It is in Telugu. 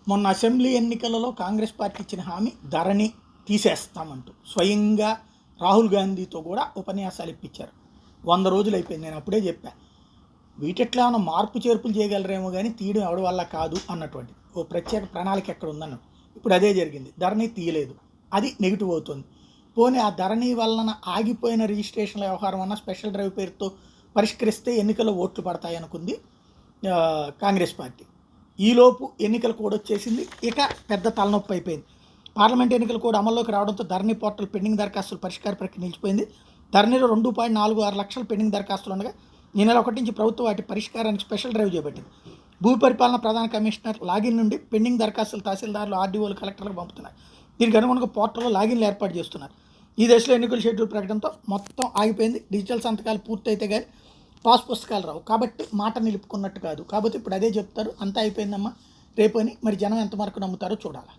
మొన్న అసెంబ్లీ ఎన్నికలలో కాంగ్రెస్ పార్టీ ఇచ్చిన హామీ ధరణి తీసేస్తామంటూ స్వయంగా రాహుల్ గాంధీతో కూడా ఉపన్యాసాలు ఇప్పించారు. 100 రోజులు అయిపోయింది. నేను అప్పుడే చెప్పా, వీటిట్లో ఏమైనా మార్పు చేర్పులు చేయగలరేమో కానీ తీయడం ఎవడి వల్ల కాదు అన్నటువంటి ఓ ప్రత్యేక ప్రణాళిక ఎక్కడ ఉందన్నాడు. ఇప్పుడు అదే జరిగింది. ధరణి తీయలేదు, అది నెగిటివ్ అవుతుంది. పోనీ ఆ ధరణి వలన ఆగిపోయిన రిజిస్ట్రేషన్ల వ్యవహారం అన్న స్పెషల్ డ్రైవ్ పేరుతో పరిష్కరిస్తే ఎన్నికల్లో ఓట్లు పడతాయి అనుకుంది కాంగ్రెస్ పార్టీ. ఈలోపు ఎన్నికల కోడ్ వచ్చేసింది. ఇక పెద్ద తలనొప్పి అయిపోయింది. పార్లమెంట్ ఎన్నికల కోడ్ అమల్లోకి రావడంతో ధరణి పోర్టల్ పెండింగ్ దరఖాస్తుల పరిష్కార ప్రక్రియ నిలిచిపోయింది. ధరణిలో 2.46 లక్షల పెండింగ్ దరఖాస్తులు ఉండగా ఈ నెల 1 నుంచి ప్రభుత్వం వాటి పరిష్కారానికి స్పెషల్ డ్రైవ్ చేపట్టింది. భూ పరిపాలన ప్రధాన కమిషనర్ లాగిన్ నుండి పెండింగ్ దరఖాస్తులు తహసీల్దారులు, ఆర్డీఓలు, కలెక్టర్లకు పంపుతున్నారు. దీనికి అనుగుణంగా పోర్టల్లో లాగిన్లు ఏర్పాటు చేస్తున్నారు. ఈ దశలో ఎన్నికల షెడ్యూల్ ప్రకటనతో మొత్తం ఆగిపోయింది. డిజిటల్ సంతకాలు పూర్తయితే కానీ పాస్ పుస్తకాలు రావు, కాబట్టి మాట నిలుపుకున్నట్టు కాదు. కాబట్టి ఇప్పుడు అదే చెప్తారు, అంతా అయిపోయిందమ్మా రేపు అని. మరి జనం ఎంతవరకు నమ్ముతారో చూడాలి.